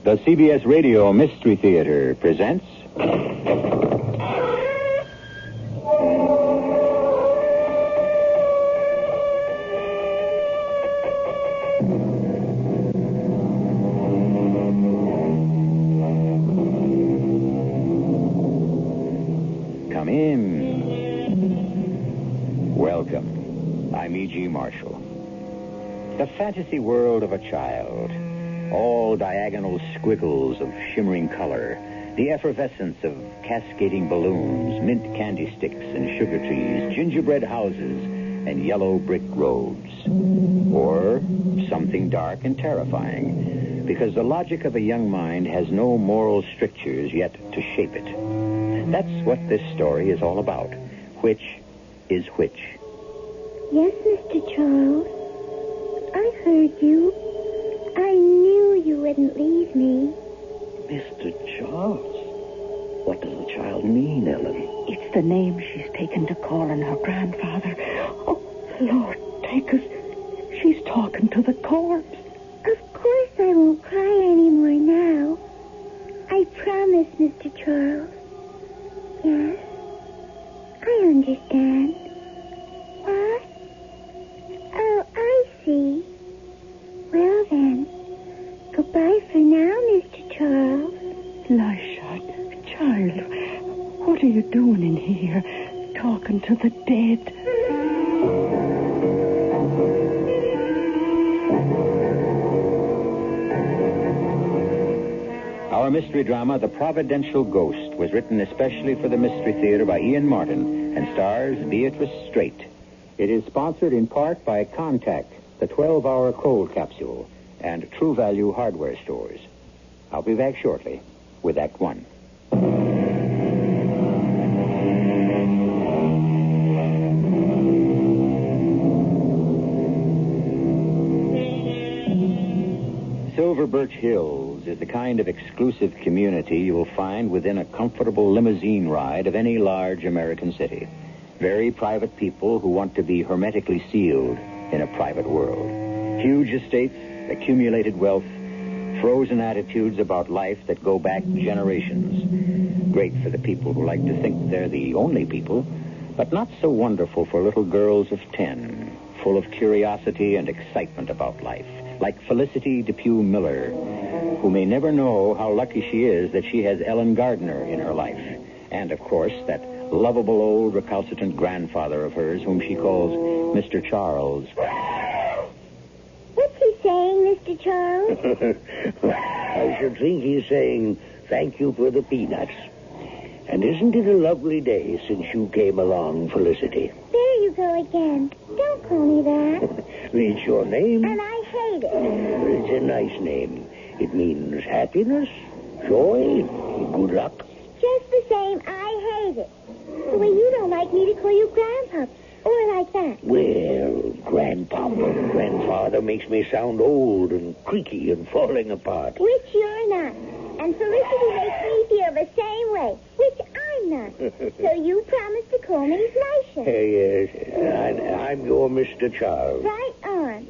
The CBS Radio Mystery Theater presents... Come in. Welcome. I'm E.G. Marshall. The fantasy world of a child. All diagonal squiggles of shimmering color, the effervescence of cascading balloons, mint candy sticks and sugar trees, gingerbread houses, and yellow brick roads. Or something dark and terrifying, because the logic of a young mind has no moral strictures yet to shape it. That's what this story is all about. Which is which? Yes, Mr. Charles. I heard you. I knew you wouldn't leave me. Mr. Charles? What does the child mean, Ellen? It's the name she's taken to calling her grandfather. Oh, Lord, take us. She's talking to the corpse. Of course I won't cry anymore now. I promise, Mr. Charles. Yes, I understand. What? Oh, I see. Well, then, goodbye for now, Mr. Charles. Lisha, child, what are you doing in here, talking to the dead? Our mystery drama, The Providential Ghost, was written especially for the Mystery Theater by Ian Martin and stars Beatrice Straight. It is sponsored in part by Contact, the 12-hour cold capsule, and True Value hardware stores. I'll be back shortly with Act One. Silver Birch Hills is the kind of exclusive community you will find within a comfortable limousine ride of any large American city. Very private people who want to be hermetically sealed in a private world. Huge estates, accumulated wealth, frozen attitudes about life that go back generations. Great for the people who like to think they're the only people, but not so wonderful for little girls of 10, full of curiosity and excitement about life. Like Felicity Depew Miller, who may never know how lucky she is that she has Ellen Gardner in her life. And, of course, that lovable old recalcitrant grandfather of hers, whom she calls Mr. Charles. What's he saying, Mr. Charles? I should think he's saying thank you for the peanuts. And isn't it a lovely day since you came along, Felicity? There you go again. Don't call me that. It's your name. And I hate it. It's a nice name. It means happiness, joy, good luck. Just the same, I hate it. The way you don't like me to call you Grandpa. Or like that. Well, Grandpa and Grandfather makes me sound old and creaky and falling apart. Which you're not. And Felicity makes me feel the same way, which I'm not. So you promise to call me Lisha. Yes, I'm your Mr. Charles. Right on.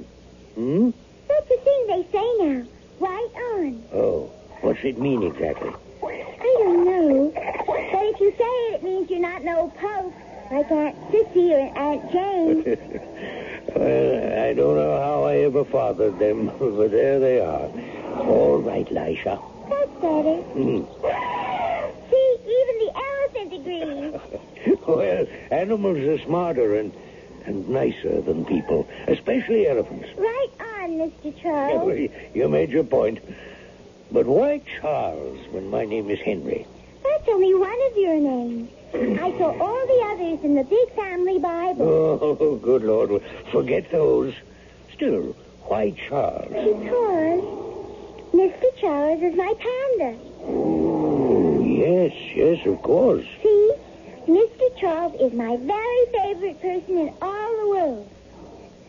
Hmm? That's the thing they say now. Right on. Oh, what's it mean exactly? I don't know. But if you say it, it means you're not no pope, like Aunt Sissy or Aunt Jane. Well, I don't know how I ever fathered them, but there they are. All right, Lisha. That's better. See, even the elephant agrees. Well, animals are smarter and nicer than people, especially elephants. Right on, Mr. Charles. You made your point. But why Charles when my name is Henry? That's only one of your names. I saw all the others in the big family Bible. Oh, good Lord. Well, forget those. Still, why Charles? Because Mr. Charles is my panda. Oh, yes, of course. See? Mr. Charles is my very favorite person in all the world.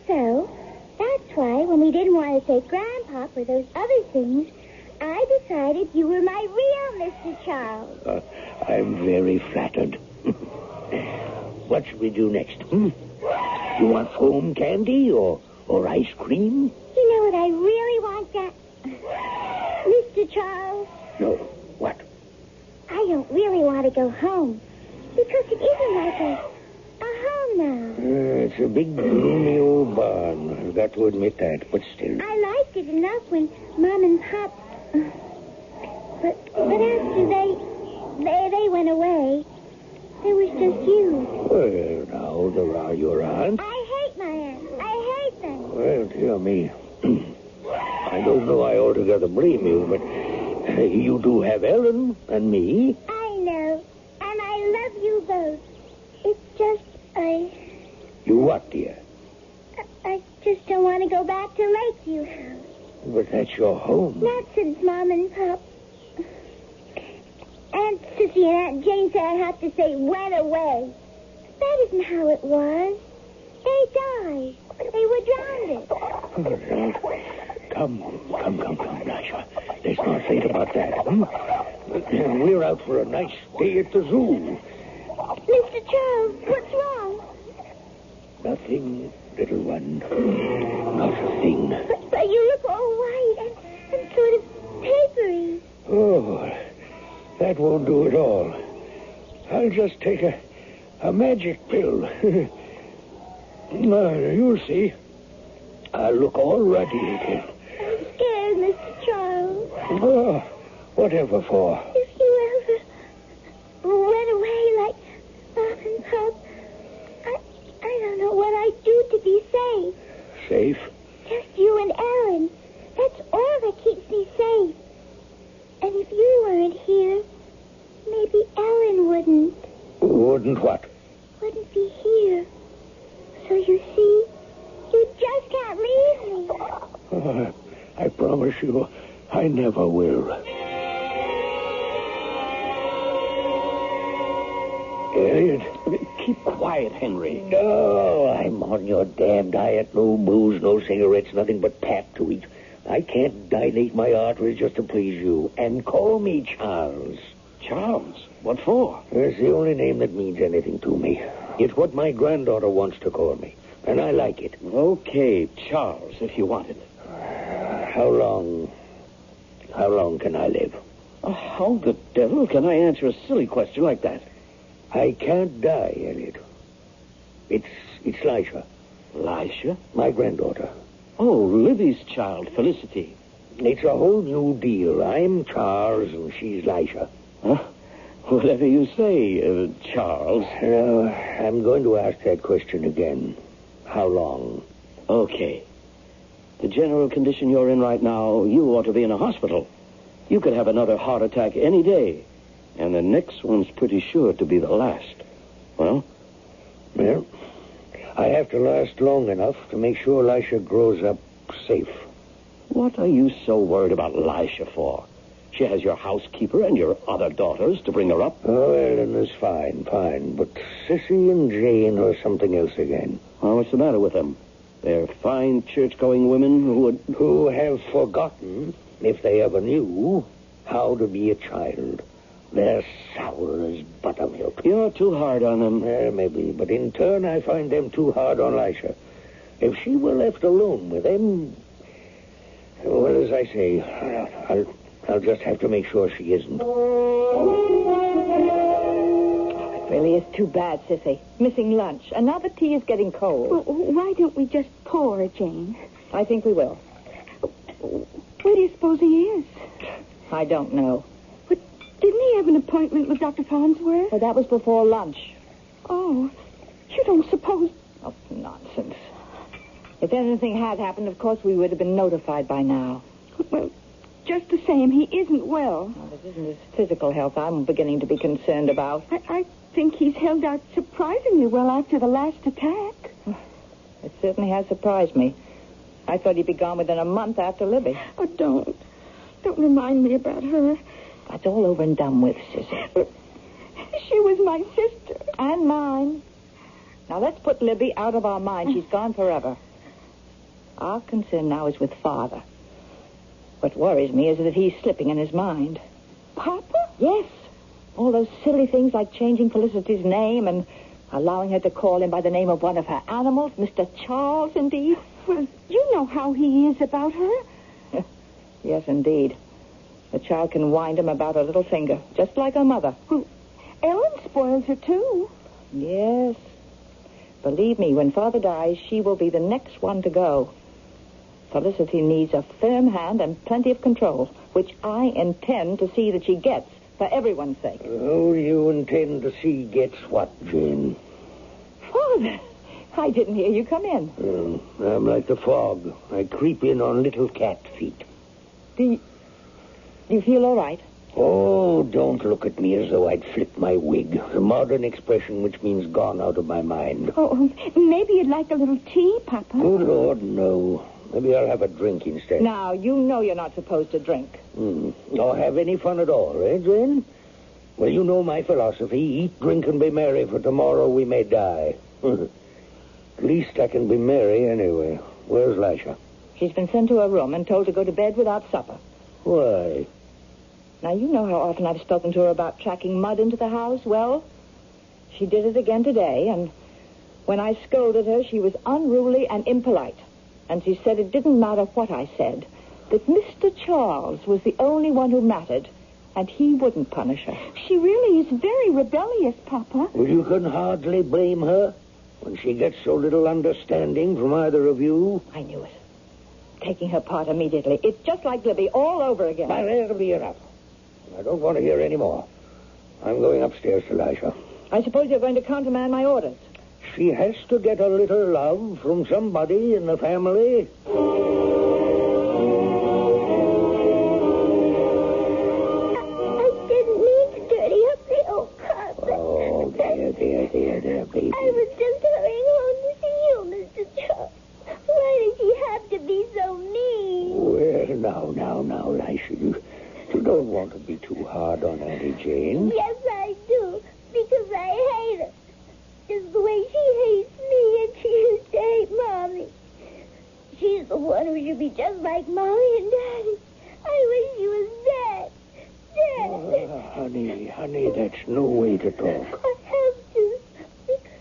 So, that's why when we didn't want to say Grandpa or those other things, I decided you were my real Mr. Charles. I'm very flattered. What should we do next? You want foam candy or ice cream? You know what I really want, Mr. Mr. Charles? No. What? I don't really want to go home. Because it isn't like a home now. It's a big, gloomy old barn. I've got to admit that, but still. I liked it enough when Mom and Pop... But after they went away, there was just you. Well, now, there are your aunts. I hate my aunts. I hate them. Well, dear me. I don't know I altogether blame you, but you do have Ellen and me. I know. And I love you both. It's just, You what, dear? I just don't want to go back to Lakeview House. But that's your home. Not since Mom and Pop. Aunt Sissy and Aunt Jane said I have to say went away. That isn't how it was. They died. They were drowned. Come, Lasha. Let's not think about that. We're out for a nice day at the zoo. Mr. Charles, what's wrong? Nothing, little one. Not a thing. But you look all white and sort of papery. Oh, that won't do at all. I'll just take a magic pill. You'll see. I'll look all ruddy again. I'm scared, Mr. Charles. Oh, whatever for? If you ever went away like Mom and Pop, I don't know what I'd do to be safe. Safe? Just you and Ellen. That's all that keeps me safe. And if you weren't here, maybe Ellen wouldn't. Wouldn't what? Wouldn't be here. So you see, you just can't leave me. Oh, I promise you, I never will. Elliot. Keep quiet, Henry. No, I'm on your damn diet. No booze, no cigarettes, nothing but pap to eat. I can't dilate my arteries just to please you. And call me Charles. Charles? What for? It's the only name that means anything to me. It's what my granddaughter wants to call me. And I like it. Okay, Charles, if you want it. How long can I live? How the devil can I answer a silly question like that? I can't die, Elliot. It's Lisha. Lisha? My granddaughter. Oh, Libby's child, Felicity. It's a whole new deal. I'm Charles and she's Lisha. Huh? Whatever you say, Charles. I'm going to ask that question again. How long? Okay. The general condition you're in right now, you ought to be in a hospital. You could have another heart attack any day. And the next one's pretty sure to be the last. Well, I have to last long enough to make sure Lisha grows up safe. what are you so worried about Lisha for? She has your housekeeper and your other daughters to bring her up. Oh, Ellen is fine. But Sissy and Jane are something else again. Well, what's the matter with them? They're fine church-going women who have forgotten, if they ever knew, how to be a child. They're sour as buttermilk. You're too hard on them. Maybe, but in turn I find them too hard on Lisha. If she were left alone with them, well, as I say, I'll just have to make sure she isn't. It really is too bad, Sissy. Missing lunch. And now the tea is getting cold. Well, why don't we just pour, Jane? I think we will. Where do you suppose he is? I don't know. But didn't he have an appointment with Dr. Farnsworth? Well, that was before lunch. Oh, you don't suppose... Oh, nonsense. If anything had happened, of course, we would have been notified by now. Well, just the same, he isn't well. Well, it isn't his physical health I'm beginning to be concerned about. I think he's held out surprisingly well after the last attack. It certainly has surprised me. I thought he'd be gone within a month after Libby. Oh, don't remind me about her. That's all over and done with, Sissy. But she was my sister. And mine. Now, let's put Libby out of our mind. She's gone forever. Our concern now is with Father. What worries me is that he's slipping in his mind. Papa? Yes. All those silly things like changing Felicity's name and allowing her to call him by the name of one of her animals, Mr. Charles, indeed. Well, you know how he is about her. Yes, indeed. The child can wind him about her little finger, just like her mother. Well, Ellen spoils her, too. Yes. Believe me, when Father dies, she will be the next one to go. Felicity needs a firm hand and plenty of control, which I intend to see that she gets, for everyone's sake. Oh, you intend to see gets what, Jane? Father, I didn't hear you come in. I'm like the fog. I creep in on little cat feet. Do you feel all right? Oh, don't look at me as though I'd flip my wig. A modern expression which means gone out of my mind. Oh, maybe you'd like a little tea, Papa. Good Lord, no. Maybe I'll have a drink instead. Now, you know you're not supposed to drink. Or have any fun at all, eh, Jane? Well, you know my philosophy. Eat, drink, and be merry, for tomorrow we may die. At least I can be merry anyway. Where's Lisha? She's been sent to her room and told to go to bed without supper. Why? Now, you know how often I've spoken to her about tracking mud into the house. Well, she did it again today, and when I scolded her, she was unruly and impolite. And she said it didn't matter what I said, that Mr. Charles was the only one who mattered, and he wouldn't punish her. She really is very rebellious, Papa. Well, you can hardly blame her when she gets so little understanding from either of you. I knew it. Taking her part immediately. It's just like Libby all over again. Now, that'll be enough. I don't want to hear any more. I'm going upstairs to Lisha. I suppose you're going to countermand my orders. She has to get a little love from somebody in the family. I didn't mean to dirty up the old carpet. Oh, there, baby. I was just hurrying home to see you, Mr. Charles. Why does he have to be so mean? Well, now, Lisha, you don't want to be too hard on Auntie Jane. Yes, I do, because I hate her. Just the way she hates me and she used to hate Mommy. She's the one who should be just like Mommy and Daddy. I wish she was dead. Dead. Honey, that's no way to talk. I have to. Because,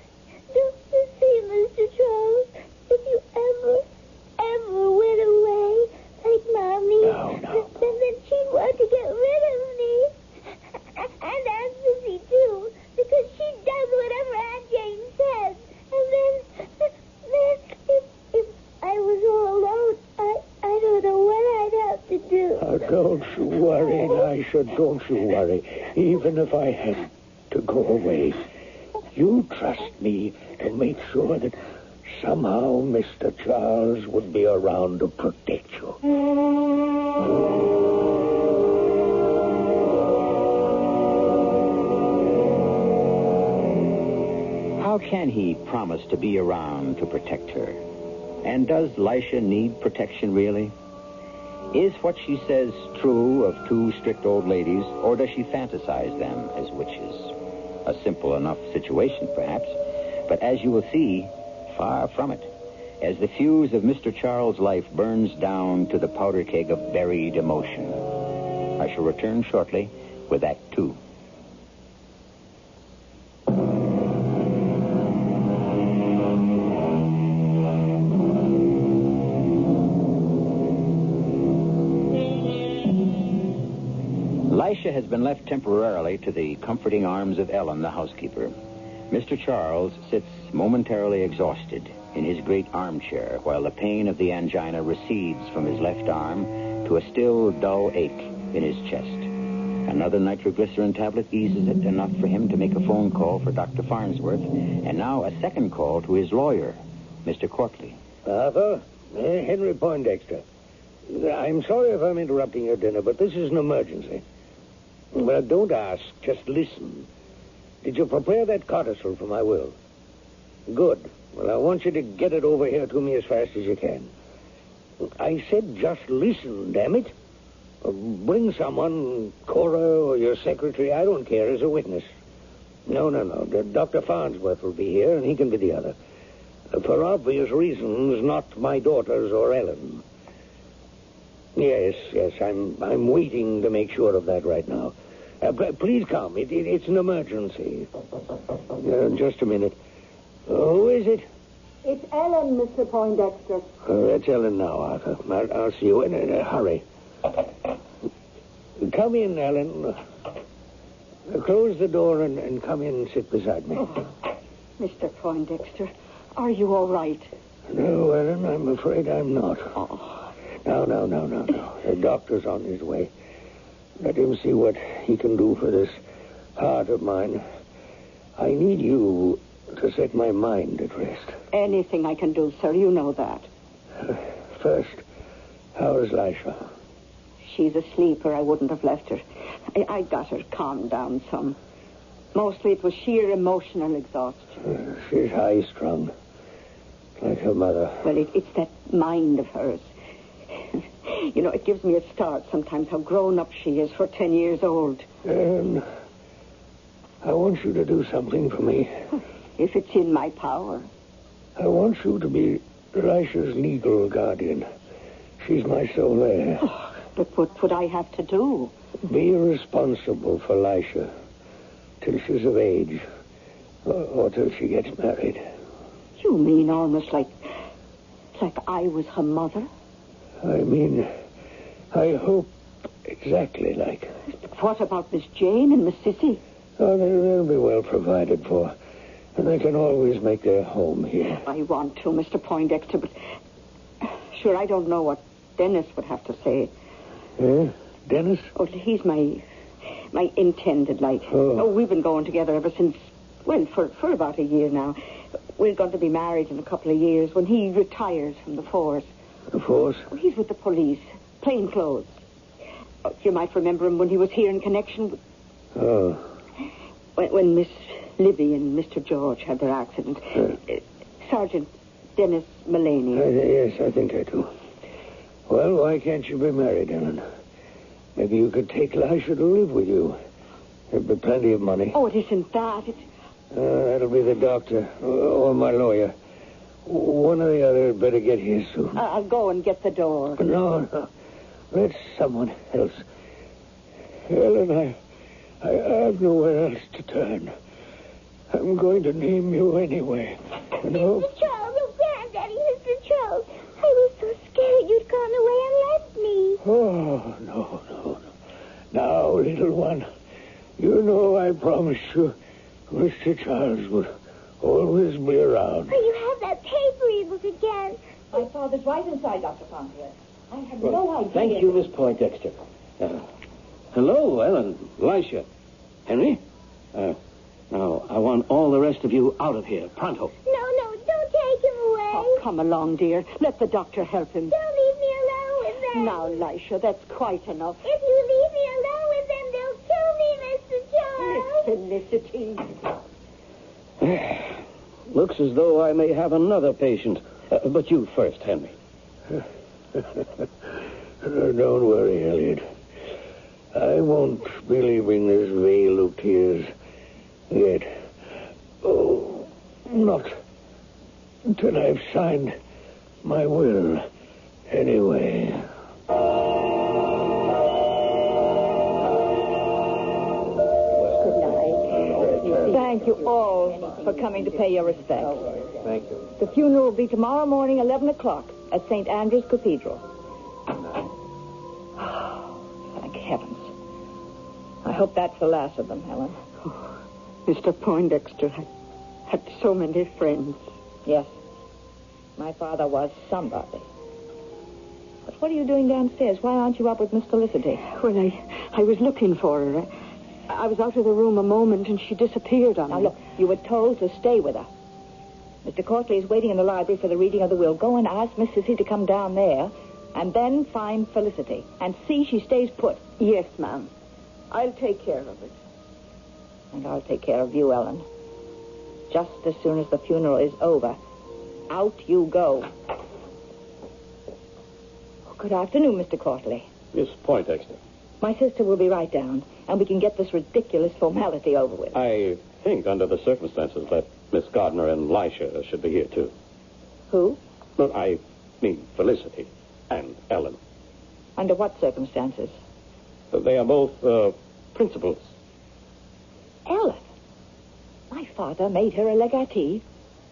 don't you see, Mr. Charles, if you ever went away like Mommy, then she'd want to get rid of me. And Aunt Susie, too, because she does whatever Aunt Jane says. And then if I was all alone, I don't know what I'd have to do. Oh, don't you worry, Lisha, don't you worry. Even if I had to go away, you trust me to make sure that somehow Mr. Charles would be around to protect you. How can he promise to be around to protect her? And does Lisha need protection, really? Is what she says true of two strict old ladies, or does she fantasize them as witches? A simple enough situation, perhaps, but as you will see, far from it, as the fuse of Mr. Charles' life burns down to the powder keg of buried emotion. I shall return shortly with Act 2. Lisha has been left temporarily to the comforting arms of Ellen, the housekeeper. Mr. Charles sits momentarily exhausted in his great armchair while the pain of the angina recedes from his left arm to a still dull ache in his chest. Another nitroglycerin tablet eases it enough for him to make a phone call for Dr. Farnsworth, and now a second call to his lawyer, Mr. Courtley. Arthur, Henry Poindexter. I'm sorry if I'm interrupting your dinner, but this is an emergency. Well, don't ask, just listen. Did you prepare that codicil for my will? Good. Well, I want you to get it over here to me as fast as you can. I said just listen, damn it. Bring someone, Cora or your secretary, I don't care, as a witness. No. Dr. Farnsworth will be here, and he can be the other. For obvious reasons, not my daughters or Ellen. Yes, I'm waiting to make sure of that right now. Please come. It's an emergency. Just a minute. Who is it? It's Ellen, Mr. Poindexter. That's Ellen now, Arthur. I'll see you in a hurry. Come in, Ellen. Close the door and come in and sit beside me. Oh, Mr. Poindexter, are you all right? No, Ellen, I'm afraid I'm not. Oh. No. The doctor's on his way. Let him see what he can do for this heart of mine. I need you to set my mind at rest. Anything I can do, sir, you know that. First, how's Lisha? She's asleep or I wouldn't have left her. I got her calmed down some. Mostly it was sheer emotional exhaustion. She's high-strung, like her mother. Well, it's that mind of hers. You know, it gives me a start sometimes how grown up she is for 10 years old. And I want you to do something for me. If it's in my power. I want you to be Lisha's legal guardian. She's my sole heir. Oh, but what would I have to do? Be responsible for Lisha till she's of age, or till she gets married. You mean almost like I was her mother? I mean, I hope exactly like. But what about Miss Jane and Miss Sissy? Oh, they'll be well provided for, and they can always make their home here. I want to, Mr. Poindexter, but sure, I don't know what Dennis would have to say. Eh? Dennis? Oh, he's my intended, like. Oh, we've been going together ever since, well, for about a year now. We're going to be married in a couple of years when he retires from the force. The force? Oh, he's with the police, plain clothes. Oh, you might remember him when he was here in connection with... Oh. When Miss Libby and Mr. George had their accident. Sergeant Dennis Mullaney. Yes, I think I do. Well, why can't you be married, Ellen? Maybe you could take Lisha to live with you. There'd be plenty of money. Oh, it isn't that. That'll be the doctor or my lawyer. One or the other had better get here soon. I'll go and get the door. No. Let someone else. Ellen, I have nowhere else to turn. I'm going to name you anyway. You know? Mr. Charles, oh, Granddaddy, Mr. Charles. I was so scared you'd gone away and left me. Oh, no. Now, little one, you know I promised you Mr. Charles would always be around. Oh, you have that paper book again. My father's right inside, Dr. Pontius. I had no idea. Thank you, Miss Poindexter. Hello, Ellen, Lisha, Henry. Now, I want all the rest of you out of here, pronto. No, don't take him away. Oh, come along, dear. Let the doctor help him. Don't leave me alone with them. Now, Lisha, that's quite enough. If you leave me alone with them, they'll kill me, Mr. Charles. Felicity. Looks as though I may have another patient. But you first, Henry. Don't worry, Elliot. I won't be leaving this vale of tears yet. Oh, not until I've signed my will anyway. Thank you all for coming to pay your respects. Thank you. The funeral will be tomorrow morning, 11 o'clock, at St. Andrew's Cathedral. Thank heavens. I hope that's the last of them, Helen. Oh, Mr. Poindexter, I had so many friends. Yes. My father was somebody. But what are you doing downstairs? Why aren't you up with Miss Felicity? Well, I was looking for her. I was out of the room a moment, and she disappeared on me. Now, look, you were told to stay with her. Mr. Courtley is waiting in the library for the reading of the will. Go and ask Miss Sissy to come down there, and then find Felicity, and see she stays put. Yes, ma'am. I'll take care of it. And I'll take care of you, Ellen. Just as soon as the funeral is over, out you go. Good afternoon, Mr. Courtley. Miss Poindexter. My sister will be right down, and we can get this ridiculous formality over with. I think, under the circumstances, that Miss Gardner and Lisha should be here, too. Who? No, I mean Felicity and Ellen. Under what circumstances? They are both principals. Ellen? My father made her a legatee.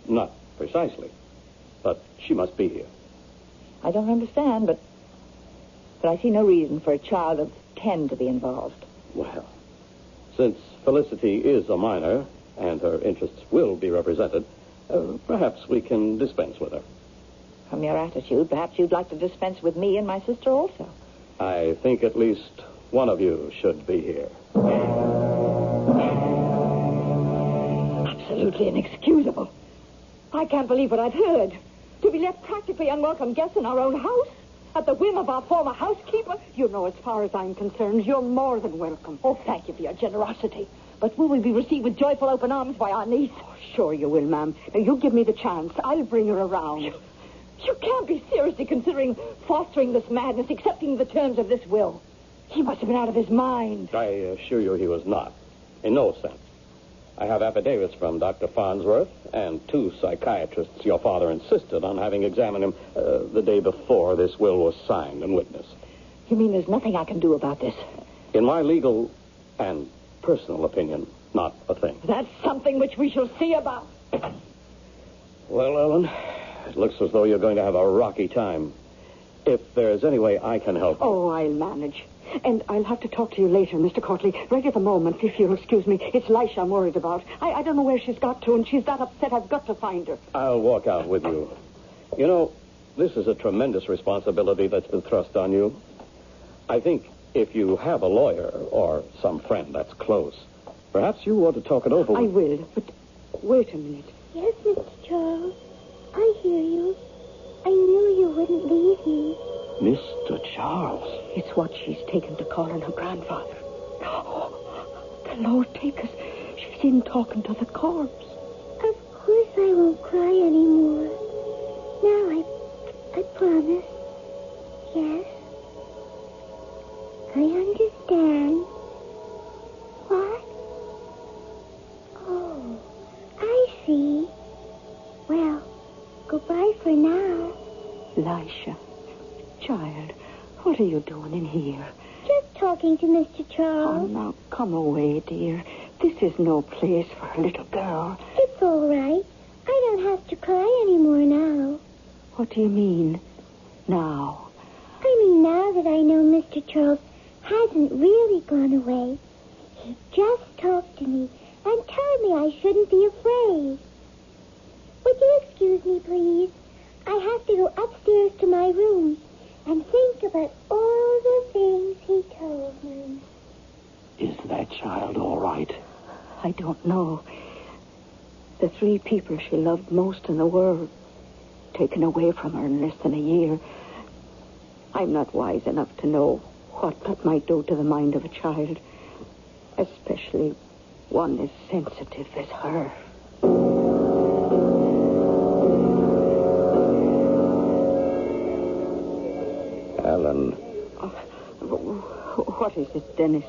Not precisely, but she must be here. I don't understand, but I see no reason for a child of intend to be involved. Well, since Felicity is a minor and her interests will be represented, perhaps we can dispense with her. From your attitude, perhaps you'd like to dispense with me and my sister also. I think at least one of you should be here. Absolutely inexcusable. I can't believe what I've heard. To be left practically unwelcome guests in our own house? At the whim of our former housekeeper? You know, as far as I'm concerned, you're more than welcome. Oh, thank you for your generosity. But will we be received with joyful open arms by our niece? Oh, sure you will, ma'am. Now, you give me the chance. I'll bring her around. You can't be seriously considering fostering this madness, accepting the terms of this will. He must have been out of his mind. I assure you he was not. In no sense. I have affidavits from Dr. Farnsworth and 2 psychiatrists your father insisted on having examined him the day before this will was signed and witnessed. You mean there's nothing I can do about this? In my legal and personal opinion, not a thing. That's something which we shall see about. Well, Ellen, it looks as though you're going to have a rocky time. If there's any way I can help... Oh, I'll manage. And I'll have to talk to you later, Mr. Courtley. Right at the moment, if you'll excuse me. It's Lisha I'm worried about. I don't know where she's got to, and she's that upset I've got to find her. I'll walk out with you. You know, this is a tremendous responsibility that's been thrust on you. I think if you have a lawyer or some friend that's close, perhaps you ought to talk it over with... I will, but wait a minute. Yes, Mr. Charles. I hear you. I knew you wouldn't leave me. Mr. Charles. It's what she's taken to calling her grandfather. Oh, the Lord take us. She's in talking to the corpse. Of course I won't cry anymore. Now I promise. Yes. I understand. What? Oh, I see. Well, goodbye for now. Lisha, child, what are you doing in here? Just talking to Mr. Oh, Charles. now, come away, dear. This is no place for a little girl. It's all right. I don't have to cry anymore now. What do you mean, now? I mean now that I know Mr. Charles hasn't really gone away. He just talked to me and told me I shouldn't be afraid. Would you excuse me, please? I have to go upstairs to my room and think about all the things he told me. Is that child all right? I don't know. The 3 people she loved most in the world, taken away from her in less than a year. I'm not wise enough to know what that might do to the mind of a child, especially one as sensitive as her. Ellen. What is it, Dennis?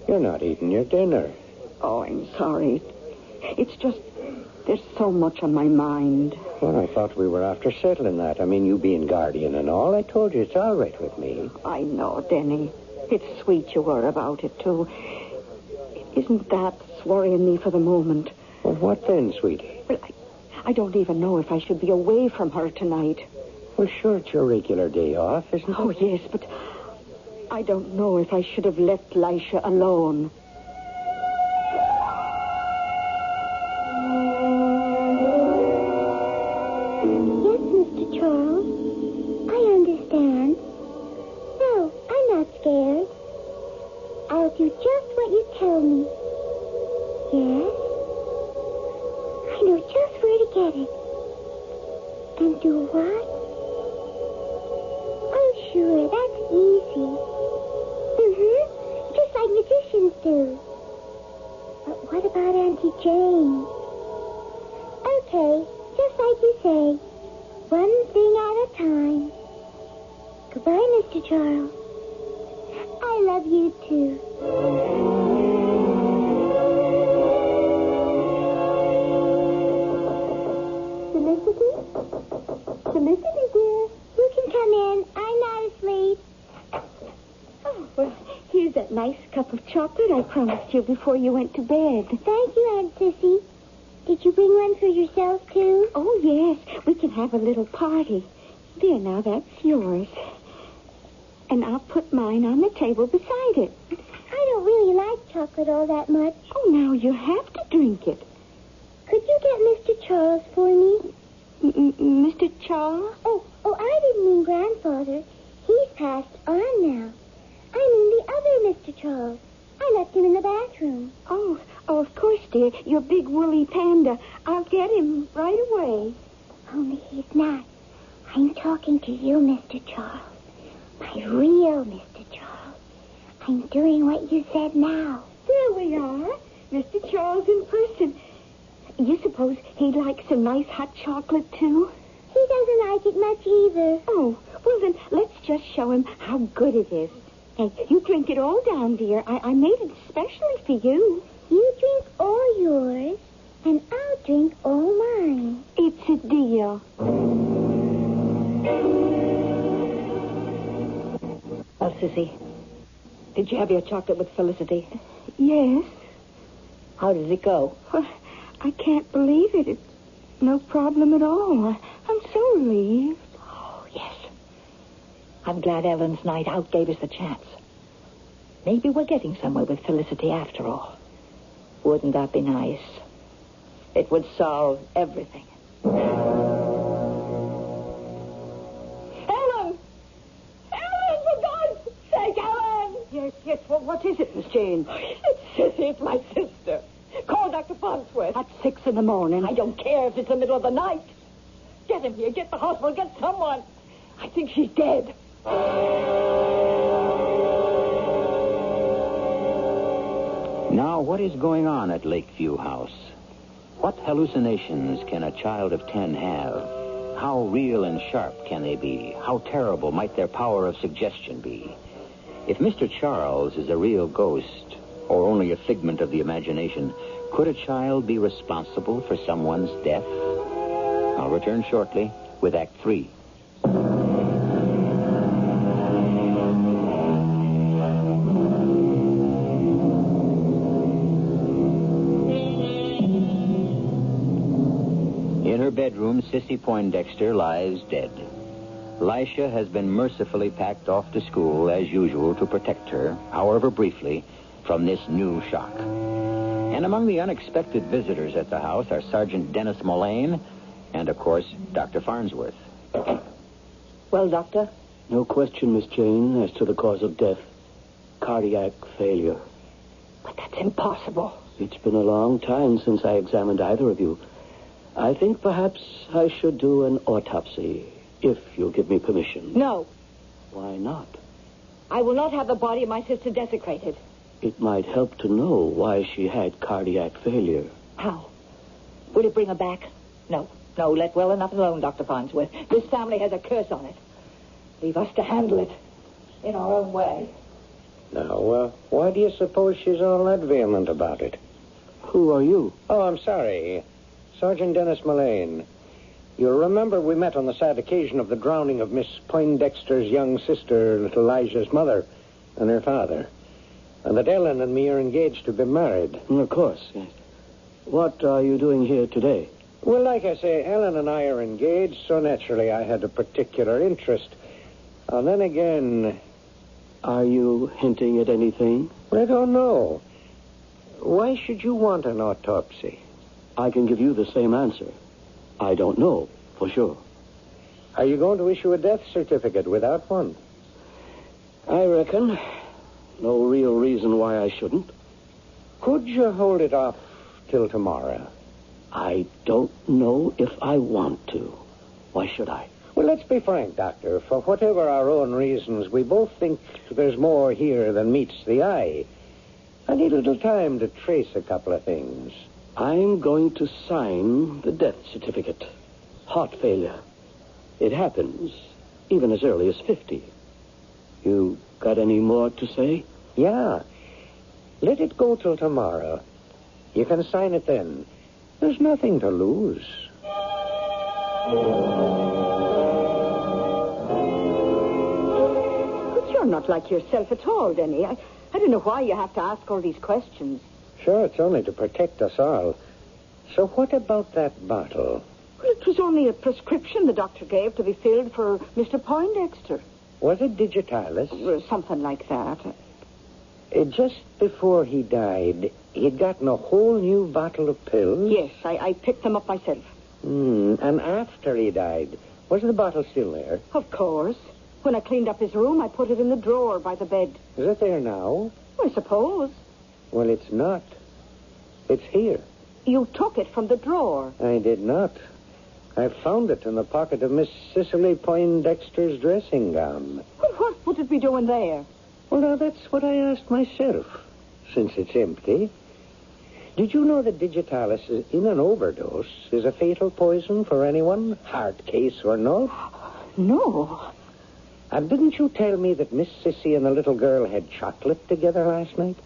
You're not eating your dinner. Oh, I'm sorry. It's just, there's so much on my mind. Well, I thought we were after settling that. I mean, you being guardian and all. I told you it's all right with me. I know, Denny. It's sweet you were about it, too. Isn't that worrying me for the moment? Well, what then, sweetie? Well, I don't even know if I should be away from her tonight. Well, sure, it's your regular day off, isn't it? Oh, yes, but I don't know if I should have left Lisha alone. Yes, Mr. Charles. I understand. No, I'm not scared. I'll do just what you tell me. Yes? I know just where to get it. And do what? Oh, sure, that's easy. Just like magicians do. But what about Auntie Jane? Okay, just like you say. One thing at a time. Goodbye, Mr. Charles. I love you, too. Felicity, dear. You can come in. I'm not asleep. Oh, well, here's that nice cup of chocolate I promised you before you went to bed. Thank you, Aunt Sissy. Did you bring one for yourself, too? Oh, yes. We can have a little party. There, now, that's yours. And I'll put mine on the table beside it. chocolate all that much. Oh, now you have to drink it. Could you get Mr. Charles for me? Mr. Charles? Oh, I didn't mean Grandfather. He's passed on now. I mean the other Mr. Charles. I left him in the bathroom. Oh, of course, dear. Your big woolly panda. I'll get him right away. Only he's not. I'm talking to you, Mr. Charles. My real Mr. Charles. I'm doing what you said now. There we are. Mr. Charles in person. You suppose he likes a nice hot chocolate, too? He doesn't like it much either. Oh, well, then let's just show him how good it is. Hey, you drink it all down, dear. I made it especially for you. You drink all yours, and I'll drink all mine. It's a deal. Well, Sissy, did you have your chocolate with Felicity? Yes. How did it go? Well, I can't believe it. It's no problem at all. I'm so relieved. Oh, yes. I'm glad Ellen's night out gave us the chance. Maybe we're getting somewhere with Felicity after all. Wouldn't that be nice? It would solve everything. Ellen! Ellen, for God's sake, Ellen! Yes, well, what is it, Miss Jane? It's Sissy, it's my sister. Call Dr. Farnsworth. At 6 in the morning. I don't care if it's the middle of the night. Get him here, get the hospital, get someone. I think she's dead. Now, what is going on at Lakeview House? What hallucinations can a child of 10 have? How real and sharp can they be? How terrible might their power of suggestion be? If Mr. Charles is a real ghost, or only a figment of the imagination, could a child be responsible for someone's death? I'll return shortly with Act 3. In her bedroom, Sissy Poindexter lies dead. Lisha has been mercifully packed off to school, as usual, to protect her, however briefly, from this new shock. And among the unexpected visitors at the house are Sergeant Dennis Mullane and, of course, Dr. Farnsworth. Well, Doctor? No question, Miss Jane, as to the cause of death. Cardiac failure. But that's impossible. It's been a long time since I examined either of you. I think perhaps I should do an autopsy, if you'll give me permission. No. Why not? I will not have the body of my sister desecrated. It might help to know why she had cardiac failure. How? Will it bring her back? No, let well enough alone, Dr. Farnsworth. This family has a curse on it. Leave us to handle it in our own way. Now, why do you suppose she's all that vehement about it? Who are you? Oh, I'm sorry. Sergeant Dennis Mullane. You'll remember we met on the sad occasion of the drowning of Miss Poindexter's young sister, little Elijah's mother, and her father. And that Ellen and me are engaged to be married. Of course, yes. What are you doing here today? Well, like I say, Ellen and I are engaged, so naturally I had a particular interest. And then again... Are you hinting at anything? I don't know. Why should you want an autopsy? I can give you the same answer. I don't know, for sure. Are you going to issue a death certificate without one? I reckon. No real reason why I shouldn't. Could you hold it off till tomorrow? I don't know if I want to. Why should I? Well, let's be frank, Doctor. For whatever our own reasons, we both think there's more here than meets the eye. I need a little time to trace a couple of things. I'm going to sign the death certificate. Heart failure. It happens even as early as 50. You got any more to say? Yeah. Let it go till tomorrow. You can sign it then. There's nothing to lose. But you're not like yourself at all, Denny. I don't know why you have to ask all these questions. Sure, it's only to protect us all. So what about that bottle? Well, it was only a prescription the doctor gave to be filled for Mr. Poindexter. Was it digitalis? Something like that. Just before he died, he'd gotten a whole new bottle of pills? Yes, I picked them up myself. And after he died, was the bottle still there? Of course. When I cleaned up his room, I put it in the drawer by the bed. Is it there now? I suppose. Well, it's not. It's here. You took it from the drawer. I did not. I found it in the pocket of Miss Cicely Poindexter's dressing gown. Well, what would it be doing there? Well, now, that's what I asked myself, since it's empty. Did you know that digitalis in an overdose is a fatal poison for anyone, heart case or not? No. And didn't you tell me that Miss Sissy and the little girl had chocolate together last night?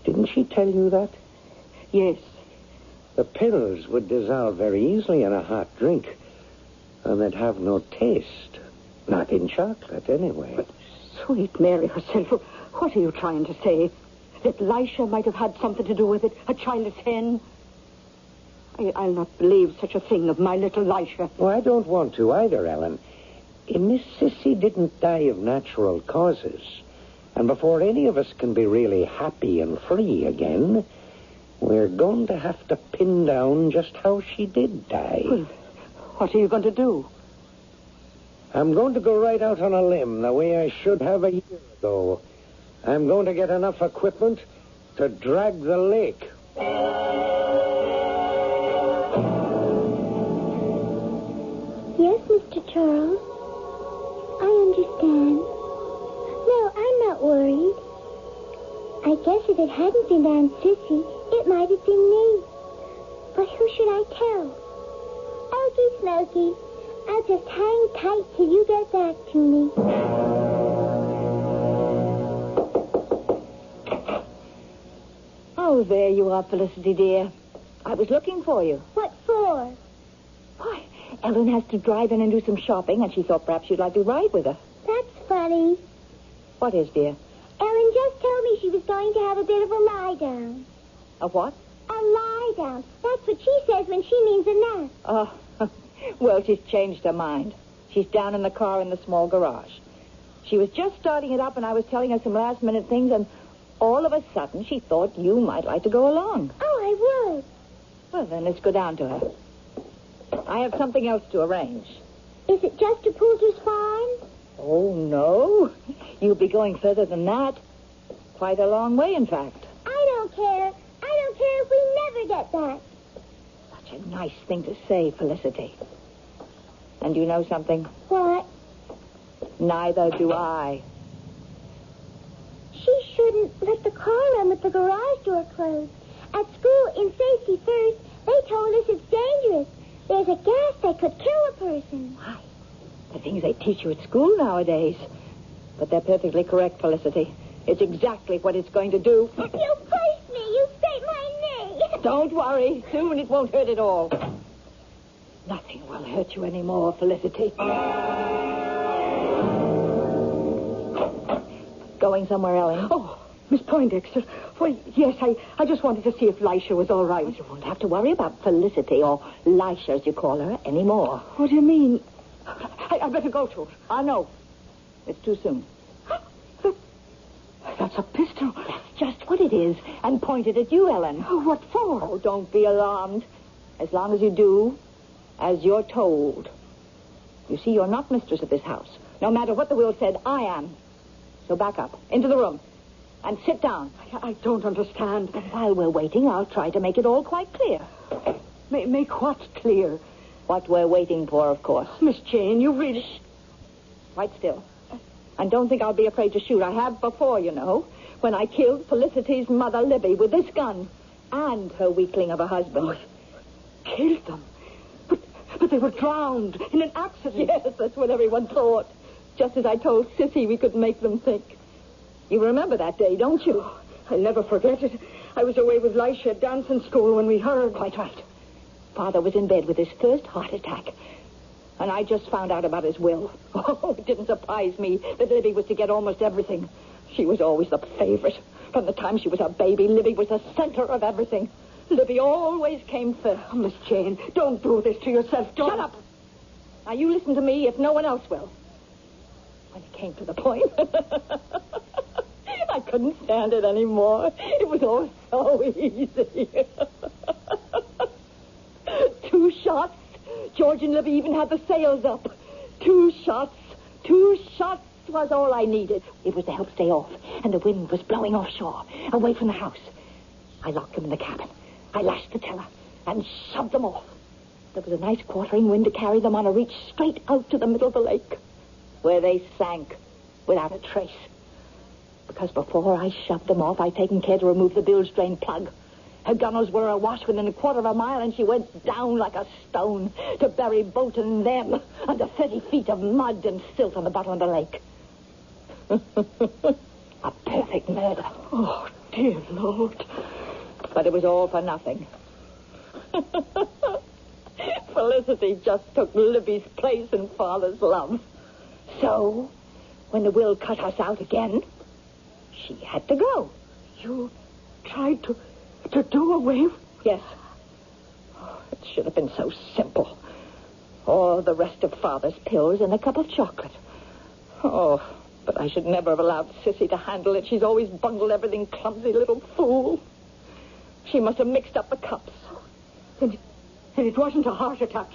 Didn't she tell you that? Yes. The pills would dissolve very easily in a hot drink, and they'd have no taste. Not in chocolate, anyway. But sweet Mary herself, what are you trying to say? That Lisha might have had something to do with it? A childless hen? I'll not believe such a thing of my little Lisha. Oh, I don't want to either, Ellen. Miss Sissy didn't die of natural causes. And before any of us can be really happy and free again, we're going to have to pin down just how she did die. Well, what are you going to do? I'm going to go right out on a limb the way I should have a year ago. I'm going to get enough equipment to drag the lake. Yes, Mr. Charles. I understand. No, I'm not worried. I guess if it hadn't been Aunt Sissy, it might have been me. But who should I tell? Okie Smoky, I'll just hang tight till you get back to me. Oh, there you are, Felicity, dear. I was looking for you. What for? Why, Ellen has to drive in and do some shopping, and she thought perhaps you'd like to ride with her. That's funny. What is, dear? Ellen just told me she was going to have a bit of a lie down. A what? A lie down. That's what she says when she means a nap. Oh, well, she's changed her mind. She's down in the car in the small garage. She was just starting it up, and I was telling her some last-minute things, and all of a sudden she thought you might like to go along. Oh, I would. Well, then let's go down to her. I have something else to arrange. Is it just to Poulter's Farm? Oh, no. You'll be going further than that. Quite a long way, in fact. I don't care. I don't care if we never get back. Such a nice thing to say, Felicity. And you know something? What? Neither do I. She shouldn't let the car run with the garage door closed. At school, in Safety First, they told us it's dangerous. There's a gas that could kill a person. Why? The things they teach you at school nowadays. But they're perfectly correct, Felicity. It's exactly what it's going to do. You pushed me. You scraped my knee. Don't worry. Soon it won't hurt at all. Nothing will hurt you anymore, Felicity. Going somewhere, Ellen? Oh, Miss Poindexter. Well, yes, I just wanted to see if Lisha was all right. You won't have to worry about Felicity, or Lisha, as you call her, anymore. What do you mean? I better go to her. No. It's too soon. That's a pistol. That's just what it is, and pointed at you, Ellen. Oh, what for? Oh, don't be alarmed. As long as you do as you're told. You see, you're not mistress of this house. No matter what the will said, I am. So back up, into the room, and sit down. I don't understand. And while we're waiting, I'll try to make it all quite clear. Make what clear? What we're waiting for, of course. Miss Jane, you really... Shh. Quite still. And don't think I'll be afraid to shoot. I have before, you know, when I killed Felicity's mother, Libby, with this gun, and her weakling of a husband. Oh, killed them? But they were drowned in an accident. Yes, that's what everyone thought. Just as I told Sissy we could make them think. You remember that day, don't you? Oh, I'll never forget it. I was away with Lisha at dancing school when we heard. Quite right. Father was in bed with his first heart attack. And I just found out about his will. Oh, it didn't surprise me that Libby was to get almost everything. She was always the favorite. From the time she was a baby, Libby was the center of everything. Libby always came first. Oh, Miss Jane, don't do this to yourself. Don't... Shut up. Now, you listen to me if no one else will. When it came to the point, I couldn't stand it anymore. It was all so easy. 2 shots. George and Libby even had the sails up. 2 shots. 2 shots was all I needed. It was to help stay off, and the wind was blowing offshore, away from the house. I locked them in the cabin. I lashed the tiller and shoved them off. There was a nice quartering wind to carry them on a reach straight out to the middle of the lake, where they sank without a trace. Because before I shoved them off, I'd taken care to remove the bilge drain plug. Her gunnels were awash within a quarter of a mile, and she went down like a stone to bury both and them under 30 feet of mud and silt on the bottom of the lake. A perfect murder. Oh, dear Lord. But it was all for nothing. Felicity just took Libby's place in Father's love. So, when the will cut us out again, she had to go. You tried to do away with... Yes. Oh, it should have been so simple. All the rest of Father's pills and a cup of chocolate. Oh, but I should never have allowed Sissy to handle it. She's always bungled everything, clumsy little fool. She must have mixed up the cups. And it wasn't a heart attack.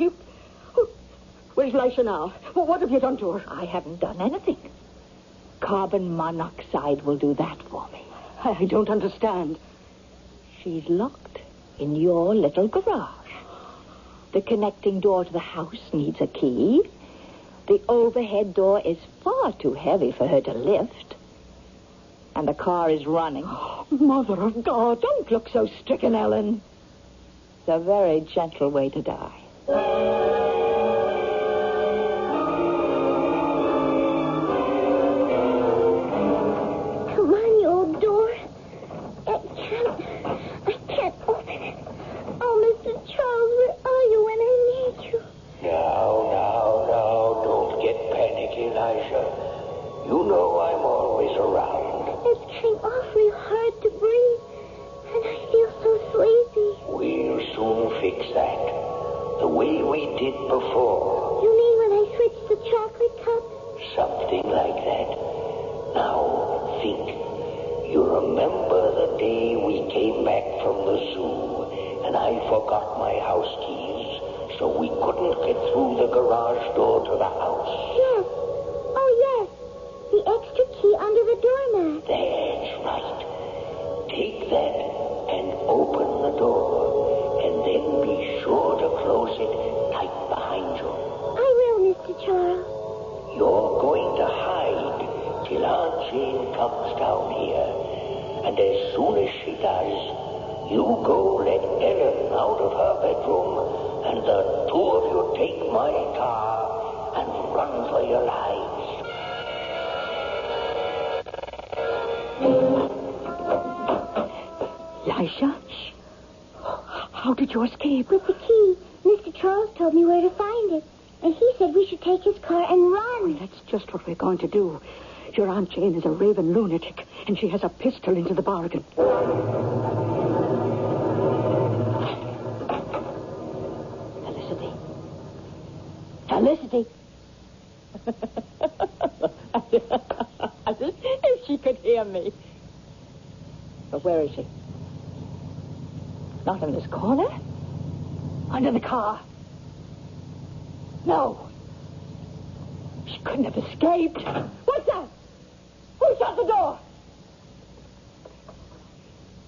Where's Lisha now? Well, what have you done to her? I haven't done anything. Carbon monoxide will do that for me. I don't understand. She's locked in your little garage. The connecting door to the house needs a key. The overhead door is far too heavy for her to lift. And the car is running. Oh, Mother of God. Don't look so stricken, Ellen. It's a very gentle way to die. Come on, you old door. I can't open it. Oh, Mr. Charles, where are you when I need you? Now, don't get panicky, Elisha. You know I'm always around. It's getting awfully hard to breathe, and I feel so sleepy. We'll soon fix that. The way we did before. You mean when I switched the chocolate cup? Something like that. Now, think. You remember the day we came back from the zoo, and I forgot my house keys, so we couldn't get through the garage door to the house? Yes. Oh, yes. The extra key under the doormat. That's right. Take that and open the door, and then be sure to close it tight behind you. I will, Mr. Charles. You're going to hide till Aunt Jane comes down here. And as soon as she does, you go let Ellen out of her bedroom, and the 2 of you take my car and run for your lives. Lisha? How did you escape? With the key. Mr. Charles told me where to find it. And he said we should take his car and run. Well, that's just what we're going to do. Your Aunt Jane is a raving lunatic, and she has a pistol into the bargain. Felicity. If she could hear me. But where is she? Not in this corner. Under the car. No. She couldn't have escaped. What's that? Who shut the door?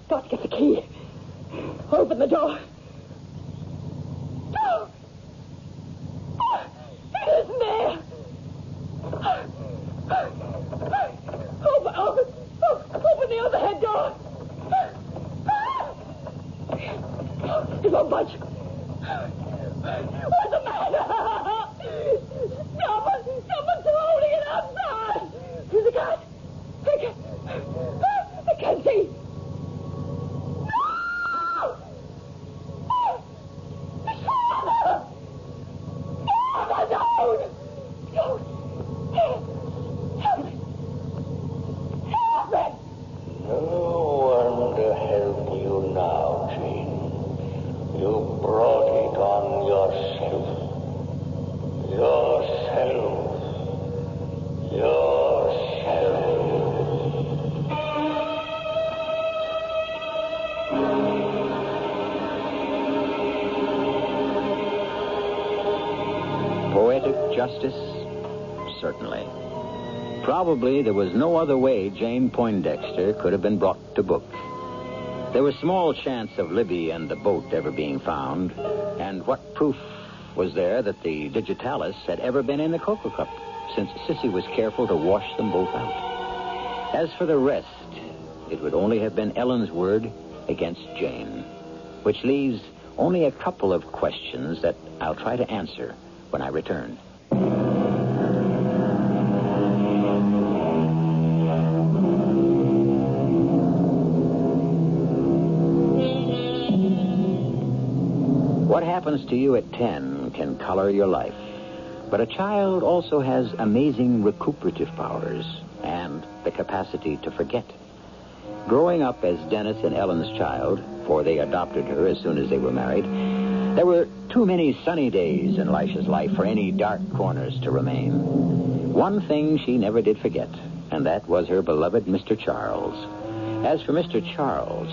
Got to get the key. Open the door. No! It isn't there! Open the overhead door! It won't budge. What's the matter? Someone's holding it outside! There's a cat! I can't see! Yourself. justice? Certainly. Probably there was no other way Jane Poindexter could have been brought to book. There was small chance of Libby and the boat ever being found, and what proof was there that the digitalis had ever been in the cocoa cup, since Sissy was careful to wash them both out? As for the rest, it would only have been Ellen's word against Jane, which leaves only a couple of questions that I'll try to answer when I return. What happens to you at 10 can color your life. But a child also has amazing recuperative powers and the capacity to forget. Growing up as Dennis and Ellen's child, for they adopted her as soon as they were married, there were too many sunny days in Lisha's life for any dark corners to remain. One thing she never did forget, and that was her beloved Mr. Charles. As for Mr. Charles,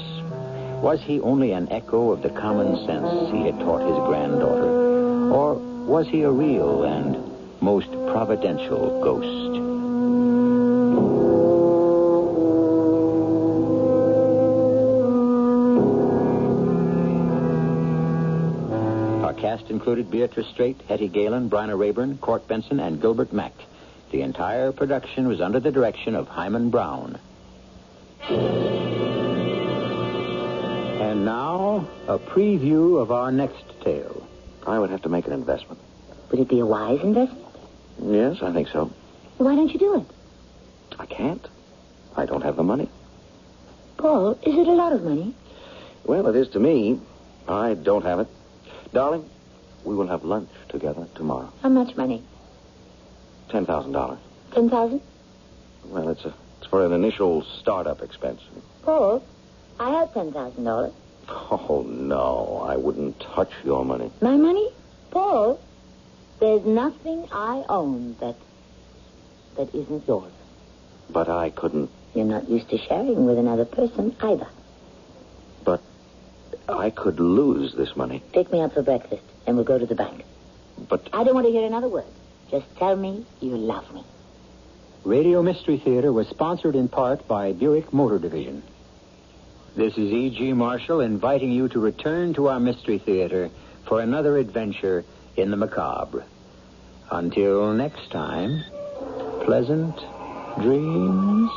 was he only an echo of the common sense he had taught his granddaughter, or was he a real and most providential ghost? Our cast included Beatrice Straight, Hetty Galen, Bryna Rayburn, Court Benson, and Gilbert Mack. The entire production was under the direction of Hyman Brown. And now, a preview of our next tale. I would have to make an investment. Would it be a wise investment? Yes, I think so. Why don't you do it? I can't. I don't have the money. Paul, is it a lot of money? Well, it is to me. I don't have it. Darling, we will have lunch together tomorrow. How much money? $10,000. 10,000? Well, it's for an initial startup expense. Paul, I have $10,000. Oh, no, I wouldn't touch your money. My money? Paul, there's nothing I own that isn't yours. But I couldn't. You're not used to sharing with another person either. But I could lose this money. Take me out for breakfast, and we'll go to the bank. But I don't want to hear another word. Just tell me you love me. Radio Mystery Theater was sponsored in part by Buick Motor Division. This is E.G. Marshall inviting you to return to our Mystery Theater for another adventure in the macabre. Until next time, pleasant dreams.